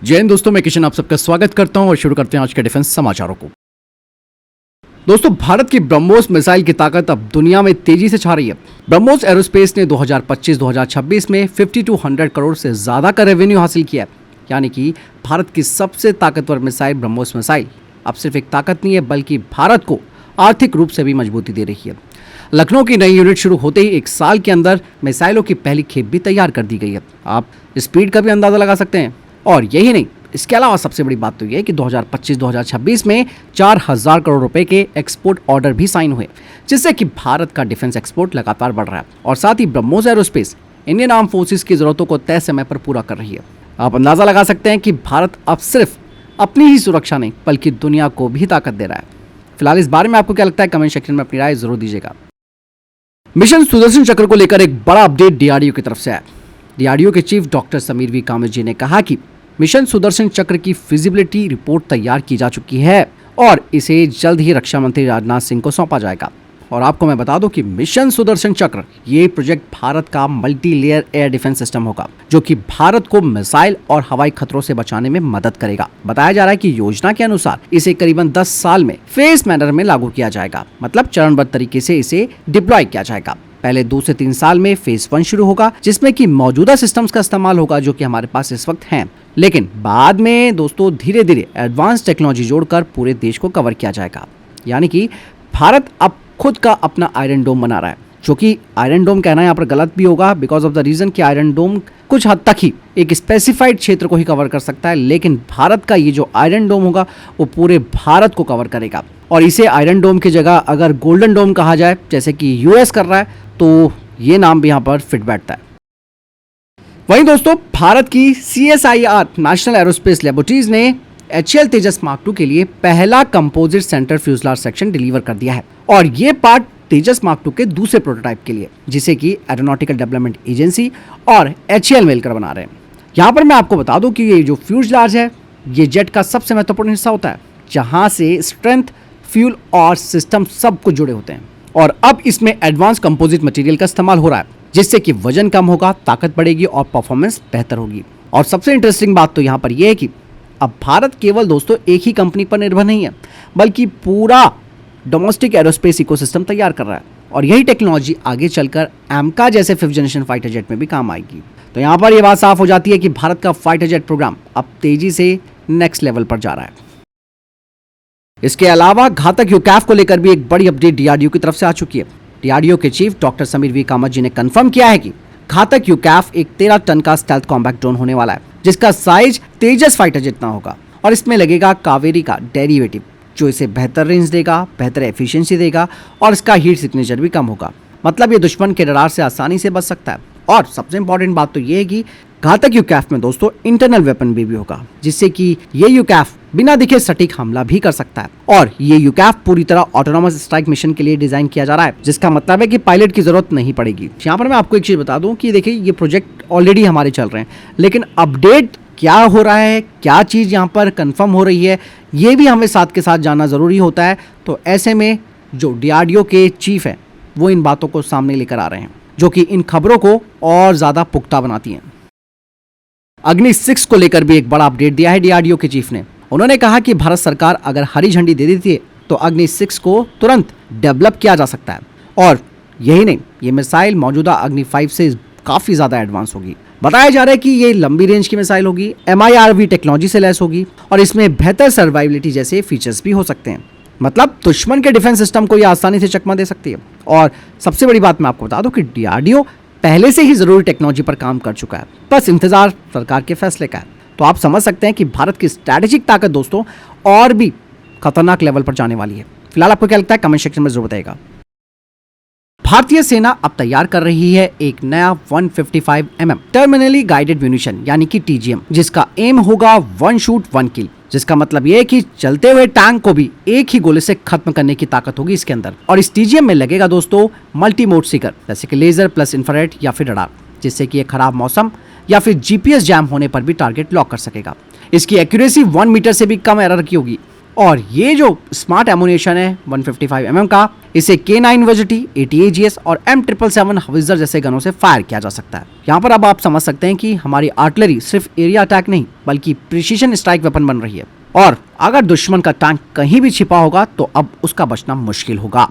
जय हिंद दोस्तों, मैं किशन आप सबका स्वागत करता हूं और शुरू करते हैं आज के डिफेंस समाचारों को। दोस्तों, भारत की ब्रह्मोस मिसाइल की ताकत अब दुनिया में तेजी से छा रही है। ब्रह्मोस एरोस्पेस ने 2025-2026 में 50 to 100 करोड़ से ज्यादा का रेवेन्यू हासिल किया है। यानी कि भारत की सबसे ताकतवर मिसाइल ब्रह्मोस मिसाइल अब सिर्फ एक ताकत नहीं है, बल्कि भारत को आर्थिक रूप से भी मजबूती दे रही है। लखनऊ की नई यूनिट शुरू होते ही एक साल के अंदर मिसाइलों की पहली खेप भी तैयार कर दी गई है। आप स्पीड का भी अंदाजा लगा सकते हैं। और यही नहीं, इसके अलावा सबसे बड़ी बात तो यह है कि 2025-2026 में 4,000 करोड़ रुपए के एक्सपोर्ट ऑर्डर भी साइन हुए, जिससे कि भारत का डिफेंस एक्सपोर्ट लगातार बढ़ रहा है। और साथ ही BrahMos Aerospace Indian arm forces की जरूरतों को तय समय पर पूरा कर रही है। आप अंदाजा लगा सकते हैं कि भारत अब सिर्फ अपनी ही सुरक्षा नहीं, बल्कि दुनिया को भी ताकत दे रहा है। फिलहाल इस बारे में आपको क्या लगता है, कमेंट सेक्शन में अपनी राय जरूर दीजिएगा। मिशन सुदर्शन चक्र को लेकर एक बड़ा अपडेट डीआरडीओ की तरफ से आया। डीआरडीओ के chief doctor Sameer V Kamat ji ने कहा कि मिशन सुदर्शन चक्र की फिजिबिलिटी रिपोर्ट तैयार की जा चुकी है और इसे जल्द ही रक्षा मंत्री राजनाथ सिंह को सौंपा जाएगा। और आपको मैं बता दूं कि मिशन सुदर्शन चक्र ये प्रोजेक्ट भारत का multi layer air defence system होगा, जो कि भारत को मिसाइल और हवाई खतरों से बचाने में मदद करेगा। बताया जा रहा है कि योजना के अनुसार इसे करीबन 10 साल में फेज मैनर में लागू किया जाएगा, मतलब चरणबद्ध तरीके से इसे डिप्लॉय किया जाएगा। पहले 2 से 3 साल में फेज 1 शुरू होगा, जिसमें कि मौजूदा सिस्टम्स का इस्तेमाल होगा जो कि हमारे पास इस वक्त हैं। लेकिन बाद में दोस्तों धीरे धीरे एडवांस टेक्नोलॉजी जोड़कर पूरे देश को कवर किया जाएगा। यानी कि भारत अब खुद का अपना आयरन डोम बना रहा है, जो कि आयरन डोम कहना यहाँ पर गलत भी होगा, बिकॉज ऑफ द रीजन कि आयरन डोम कुछ हद तक ही एक स्पेसिफाइड क्षेत्र को ही कवर कर सकता है, लेकिन भारत का ये जो आयरन डोम होगा वो पूरे भारत को कवर करेगा। और इसे आयरन डोम की जगह अगर गोल्डन डोम कहा जाए, जैसे कि यूएस कर रहा है, तो ये नाम भी यहाँ पर फिट बैठता है। वहीं दोस्तों, भारत की CSIR नेशनल एरोस्पेस लेबोरेटरीज ने HAL तेजस मार्क 2 के लिए पहला composite centre fuselage section deliver कर दिया है। और ये पार्ट तेजस मार्क 2 के दूसरे प्रोटोटाइप के लिए, जिसे कि एरोनॉटिकल डेवलपमेंट एजेंसी और HAL मिलकर बना रहे हैं। यहाँ पर मैं आपको बता दूं कि ये जो फ्यूजलाज है, ये जेट का सबसे महत्वपूर्ण हिस्सा होता है, जहाँ से स्ट्रेंथ, फ्यूल और सिस्टम सब कुछ जुड़े होते हैं। और अब इसमें एडवांस कंपोजिट मटेरियल का इस्तेमाल हो रहा है, जिससे कि वजन कम होगा, ताकत बढ़ेगी और परफॉर्मेंस बेहतर होगी। और सबसे इंटरेस्टिंग बात तो यहाँ पर यह है कि अब भारत केवल दोस्तों एक ही कंपनी पर निर्भर नहीं है, बल्कि पूरा डोमेस्टिक एरोस्पेस इकोसिस्टम तैयार कर रहा है। और यही टेक्नोलॉजी आगे चलकर एमका जैसे 5th जनरेशन फाइटर जेट में भी काम आएगी। तो यहाँ पर यह बात साफ हो जाती है कि भारत का फाइटर जेट प्रोग्राम अब तेजी से नेक्स्ट लेवल पर जा रहा है। इसके अलावा घातक यूकैफ को लेकर भी एक बड़ी अपडेट डीआरडीओ की तरफ से आ चुकी है। डीआरडीओ के chief doctor Sameer V Kamat ji ने कंफर्म किया है कि घातक यूकैफ एक 13 टन का स्टेल्थ कॉम्बैट ड्रोन होने वाला है, जिसका साइज तेजस फाइटर जितना होगा। और इसमें लगेगा कावेरी का डेरिवेटिव, जो इसे बेहतर रेंज देगा, बेहतर एफिशिएंसी देगा और इसका हीट सिग्नेचर भी कम होगा। मतलब ये दुश्मन के रडार से आसानी से बच सकता है। और सबसे इंपॉर्टेंट बात तो ये है कि घातक यूकैफ में दोस्तों इंटरनल वेपन भी होगा, जिससे कि ये यूकैफ बिना दिखे सटीक हमला भी कर सकता है। और ये यूकैफ पूरी तरह ऑटोनोमस स्ट्राइक मिशन के लिए डिजाइन किया जा रहा है, जिसका मतलब है कि पायलट की जरूरत नहीं पड़ेगी। यहाँ पर मैं आपको एक चीज बता दूं कि देखिए, ये प्रोजेक्ट ऑलरेडी हमारे चल रहे हैं, लेकिन अपडेट क्या हो रहा है, क्या चीज यहाँ पर कंफर्म हो रही है, ये भी हमें साथ के साथ जानना जरूरी होता है। तो ऐसे में जो डीआरडीओ के चीफ है, वो इन बातों को सामने लेकर आ रहे हैं, जो कि इन खबरों को और ज्यादा पुख्ता बनाती हैं। अग्नि 6 को लेकर भी एक बड़ा अपडेट दिया है डीआरडीओ के चीफ ने। उन्होंने कहा कि भारत सरकार अगर हरी झंडी दे देती है तो अग्नि 6 को तुरंत डेवलप किया जा सकता है। और यही नहीं, ये मिसाइल मौजूदा अग्नि 5 से काफी ज्यादा एडवांस होगी। बताया जा रहा है कि ये लंबी रेंज की मिसाइल होगी, MIRV टेक्नोलॉजी से लैस होगी और इसमें बेहतर सर्वाइविलिटी जैसे फीचर्स भी हो सकते हैं। मतलब दुश्मन के डिफेंस सिस्टम को ये आसानी से चकमा दे सकती है। और सबसे बड़ी बात मैं आपको बता दूं कि डीआरडीओ पहले से ही जरूरी टेक्नोलॉजी पर काम कर चुका है, बस इंतजार सरकार के फैसले का है। तो आप समझ सकते हैं कि भारत की स्ट्रैटेजिक ताकत दोस्तों और भी खतरनाक लेवल पर जाने वाली है। फिलहाल आपको क्या लगता है, कमेंट सेक्शन में जरूर बताइएगा। भारतीय सेना अब तैयार कर रही है एक नया 155 mm टर्मिनली गाइडेड म्यूनिशन यानी कि TGM, जिसका एम होगा 1 शूट 1 किल, जिसका मतलब यह है कि चलते हुए टैंक को भी एक ही गोले से खत्म करने की ताकत होगी इसके अंदर। और इस TGM में लगेगा दोस्तों मल्टी मोड सीकर, जैसे कि लेजर प्लस इंफ्रारेड या फिर रडार, जिससे कि एक खराब मौसम या फिर GPS जैम होने पर भी टारगेट लॉक कर सकेगा। इसकी एक्यूरेसी 1 मीटर से भी कम एरर की होगी और ये जो स्मार्ट एमुनेशन है 155 mm का, इसे K9 वजटी, ATAGS और M777 हविल्जर जैसे गनों से फायर किया जा सकता है। यहाँ पर अब आप समझ सकते हैं कि हमारी आर्टिलरी सिर्फ एरिया अटैक नहीं बल्कि प्रिसीजन स्ट्राइक वेपन बन रही है, और अगर दुश्मन का टैंक कहीं भी छिपा होगा तो अब उसका बचना मुश्किल होगा।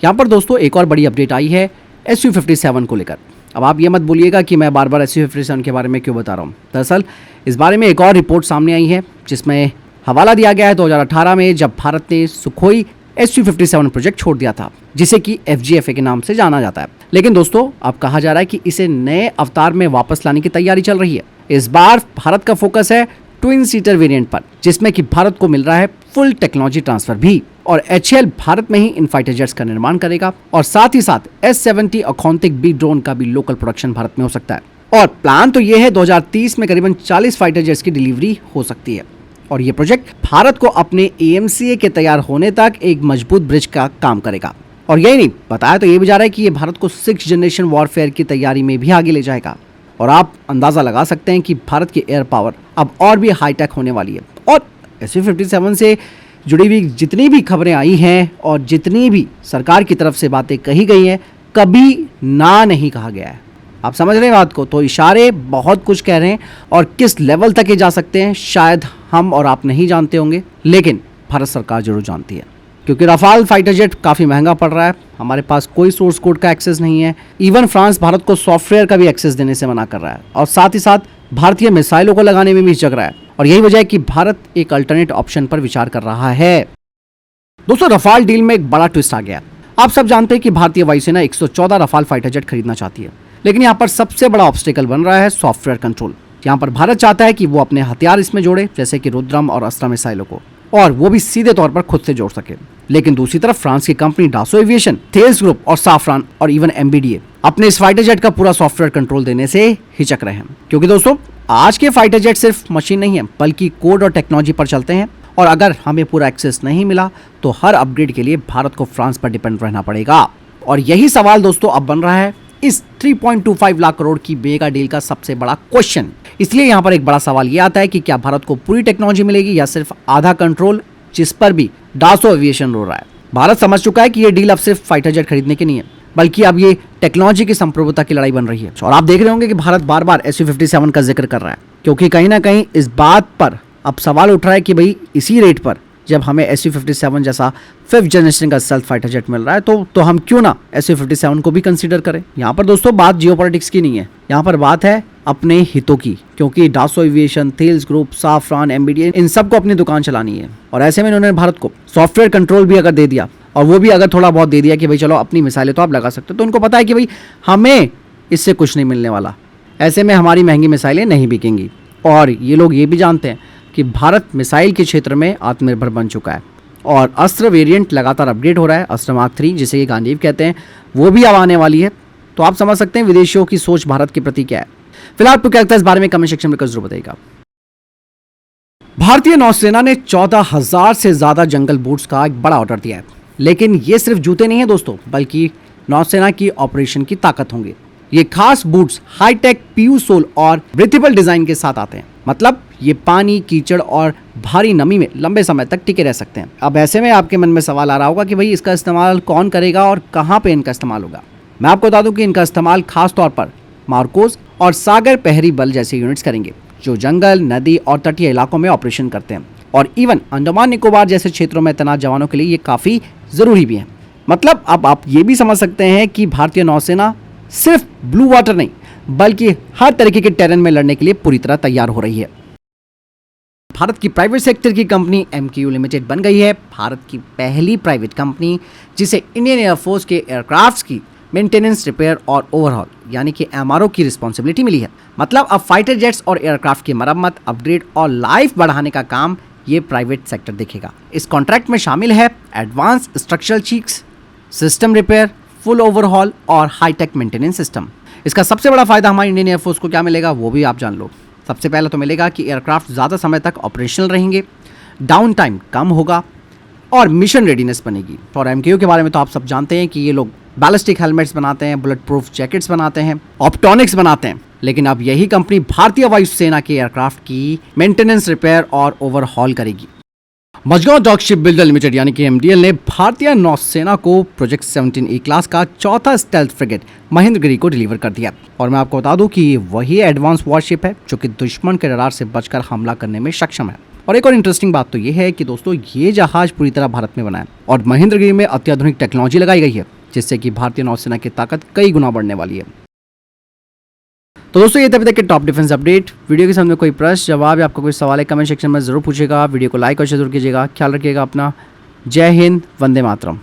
यहाँ पर दोस्तों एक और बड़ी अपडेट आई है Su-57 को लेकर। अब आप ये मत बोलिएगा कि मैं बार बार Su-57 के बारे में क्यों बता रहा हूँ। दरअसल इस बारे में एक और रिपोर्ट सामने आई है जिसमें हवाला दिया गया है 2018 में, जब भारत ने सुखोई Su-57 प्रोजेक्ट छोड़ दिया था, जिसे कि FGFA के नाम से जाना जाता है। लेकिन दोस्तों अब कहा जा रहा है कि इसे नए अवतार में वापस लाने की तैयारी चल रही है। इस बार भारत का फोकस है ट्विन सीटर वेरिएंट पर, जिसमें कि भारत को मिल रहा है फुल टेक्नोलॉजी ट्रांसफर भी, और HAL भारत में ही इन फाइटर जेट्स का निर्माण करेगा, और साथ ही साथ S-70 अखौंतिक बी ड्रोन का भी लोकल प्रोडक्शन भारत में हो सकता है। और प्लान तो ये है 2030 में करीबन 40 फाइटर जेट्स की डिलीवरी हो सकती है, और ये प्रोजेक्ट भारत को अपने AMCA के तैयार होने तक एक मजबूत ब्रिज का काम करेगा। और यही नहीं, बताया तो ये भी जा रहा है कि ये भारत को 6th जनरेशन वॉरफेयर की तैयारी में भी आगे ले जाएगा, और आप अंदाजा लगा सकते हैं कि भारत की एयर पावर अब और भी हाईटेक होने वाली है। और Su-57 से जुड़ी हुई जितनी भी खबरें आई हैं और जितनी भी सरकार की तरफ से बातें कही गई हैं, कभी ना नहीं कहा गया है। आप समझ रहे हैं बात को? तो इशारे बहुत कुछ कह रहे हैं, और किस लेवल तक ये जा सकते हैं शायद हम और आप नहीं जानते होंगे, लेकिन भारत सरकार जरूर जानती है, क्योंकि राफाल फाइटर जेट काफ़ी महंगा पड़ रहा है। हमारे पास कोई सोर्स कोड का एक्सेस नहीं है। इवन फ्रांस भारत को सॉफ्टवेयर का भी एक्सेस देने से मना कर रहा है, और साथ ही साथ भारतीय मिसाइलों को लगाने में भी हिचक रहा है, और यही वजह है कि भारत एक अल्टरनेट ऑप्शन पर विचार कर रहा है। दोस्तों राफाल डील में एक बड़ा ट्विस्ट आ गया। आप सब जानते हैं कि भारतीय वायुसेना 114 राफाल फाइटर जेट खरीदना चाहती है, लेकिन यहाँ पर सबसे बड़ा ऑब्स्टेकल बन रहा है सॉफ्टवेयर कंट्रोल। यहाँ पर भारत चाहता है कि वो अपने हथियार इसमें जोड़े, जैसे कि रुद्रम और अस्त्रा मिसाइलों को, और वो भी सीधे तौर पर खुद से जोड़ सके। लेकिन दूसरी तरफ फ्रांस की company Dassault Aviation, Thales group और साफरान और इवन MBDA अपने इस फाइटर जेट का पूरा सॉफ्टवेयर कंट्रोल देने से हिचक रहे हैं, क्योंकि दोस्तों आज के फाइटर जेट सिर्फ मशीन नहीं है बल्कि कोड और टेक्नोलॉजी पर चलते हैं, और अगर हमें पूरा एक्सेस नहीं मिला तो हर अपग्रेड के लिए भारत को फ्रांस पर डिपेंड रहना पड़ेगा। और यही सवाल दोस्तों अब बन रहा है इस 3.25 लाख करोड़ की मेगा डील का सबसे बड़ा क्वेश्चन। इसलिए यहाँ पर एक बड़ा सवाल ये आता है कि क्या भारत को पूरी टेक्नोलॉजी मिलेगी या सिर्फ आधा कंट्रोल, जिस पर भी डासो एविएशन रो रहा है। भारत समझ चुका है कि ये डील अब सिर्फ फाइटर जेट खरीदने की नहीं है, बल्कि अब ये टेक्नोलॉजी की संप्रभुता की लड़ाई बन रही है। और आप देख रहे होंगे कि भारत बार बार Su-57 का जिक्र कर रहा है, क्योंकि कहीं ना कहीं इस बात पर अब सवाल उठ रहा है कि भाई इसी रेट पर जब हमें Su-57 जैसा 5th जनरेशन का सेल्फ फाइटर जेट मिल रहा है तो हम क्यों ना Su-57 को भी कंसीडर करें। यहाँ पर दोस्तों बात जियोपॉलिटिक्स की नहीं है, यहाँ पर बात है अपने हितों की, क्योंकि Dassault Aviation, Thales group, Safran, MBDA इन सबको अपनी दुकान चलानी है, और ऐसे में उन्होंने भारत को सॉफ्टवेयर कंट्रोल भी अगर दे दिया, और वो भी अगर थोड़ा बहुत दे दिया कि भाई चलो अपनी मिसाइलें तो आप लगा सकते हो, तो उनको पता है कि भाई हमें इससे कुछ नहीं मिलने वाला, ऐसे में हमारी महंगी मिसाइलें नहीं बिकेंगी। और ये लोग ये भी जानते हैं कि भारत मिसाइल के क्षेत्र में आत्मनिर्भर बन चुका है, और अस्त्र वेरिएंट लगातार अपग्रेड हो रहा है। अस्त्र मार्क 3 जिसे ये गांडीव कहते हैं, वो भी अब आने वाली है। तो आप समझ सकते हैं विदेशियों की सोच भारत के प्रति क्या है। फिलहाल आपको क्या लगता है इस बारे में कमेंट सेक्शन में जरूर बताइएगा। भारतीय नौसेना ने 14,000 से ज्यादा जंगल बूट्स का एक बड़ा ऑर्डर दिया है, लेकिन ये सिर्फ जूते नहीं है दोस्तों, बल्कि नौसेना की ऑपरेशन की ताकत होंगे। ये खास बूट्स हाईटेक PU सोल और ब्रीथेबल डिजाइन के साथ आते हैं, मतलब ये पानी, कीचड़ और भारी नमी में लंबे समय तक टिके रह सकते हैं। अब ऐसे में आपके मन में सवाल आ रहा होगा कि भाई इसका इस्तेमाल कौन करेगा और कहाँ पे इनका इस्तेमाल होगा। मैं आपको बता दूं कि इनका इस्तेमाल खास तौर पर मार्कोस और सागर पहरी बल जैसे यूनिट्स करेंगे, जो जंगल, नदी और तटीय इलाकों में ऑपरेशन करते हैं, और इवन अंडमान निकोबार जैसे क्षेत्रों में तैनात जवानों के लिए ये काफ़ी ज़रूरी भी है। मतलब अब आप ये भी समझ सकते हैं कि भारतीय नौसेना सिर्फ ब्लू वाटर नहीं बल्कि हर तरीके के टेरेन में लड़ने के लिए पूरी तरह तैयार हो रही है। भारत की प्राइवेट सेक्टर की कंपनी MKU लिमिटेड बन गई है भारत की पहली प्राइवेट कंपनी, जिसे इंडियन एयरफोर्स के एयरक्राफ्ट्स की मेंटेनेंस, रिपेयर और ओवरहॉल यानी कि MRO की रिस्पॉन्सिबिलिटी मिली है। मतलब अब फाइटर जेट्स और एयरक्राफ्ट की मरम्मत, अपग्रेड और लाइफ बढ़ाने का काम ये प्राइवेट सेक्टर देखेगा। इस कॉन्ट्रैक्ट में शामिल है advance structural checks, system repair, full overhaul और हाईटेक मेंटेनेंस सिस्टम। इसका सबसे बड़ा फायदा हमारी इंडियन एयरफोर्स को क्या मिलेगा वो भी आप जान लो। सबसे पहले तो मिलेगा कि एयरक्राफ्ट ज़्यादा समय तक ऑपरेशनल रहेंगे, डाउन टाइम कम होगा और मिशन रेडीनेस बनेगी। और MKU के बारे में तो आप सब जानते हैं कि ये लोग बैलिस्टिक हेलमेट्स बनाते हैं, बुलेट प्रूफ जैकेट्स बनाते हैं, ऑप्टॉनिक्स बनाते हैं। लेकिन अब यही कंपनी भारतीय वायुसेना के एयरक्राफ्ट की मेंटेनेंस, रिपेयर और ओवरहॉल करेगी। Mazagon dock ship builder limited यानी कि एमडीएल ने भारतीय नौसेना को प्रोजेक्ट 17E क्लास का चौथा स्टेल्थ फ्रिगेट महेंद्रगिरी को डिलीवर कर दिया। और मैं आपको बता दूं कि ये वही एडवांस वॉरशिप है जो कि दुश्मन के रडार से बचकर हमला करने में सक्षम है। और एक और इंटरेस्टिंग बात तो ये है कि दोस्तों ये जहाज पूरी तरह भारत में बना है और महेंद्रगिरी में अत्याधुनिक टेक्नोलॉजी लगाई गई है, जिससे कि भारतीय नौसेना की ताकत कई गुना बढ़ने वाली है। तो दोस्तों ये थे अभी तक के टॉप डिफेंस अपडेट। वीडियो के सामने कोई प्रश्न जवाब या आपका कोई सवाल है कमेंट सेक्शन में जरूर पूछेगा। वीडियो को लाइक और शेयर जरूर कीजिएगा। ख्याल रखिएगा अपना। जय हिंद, वंदे मातरम।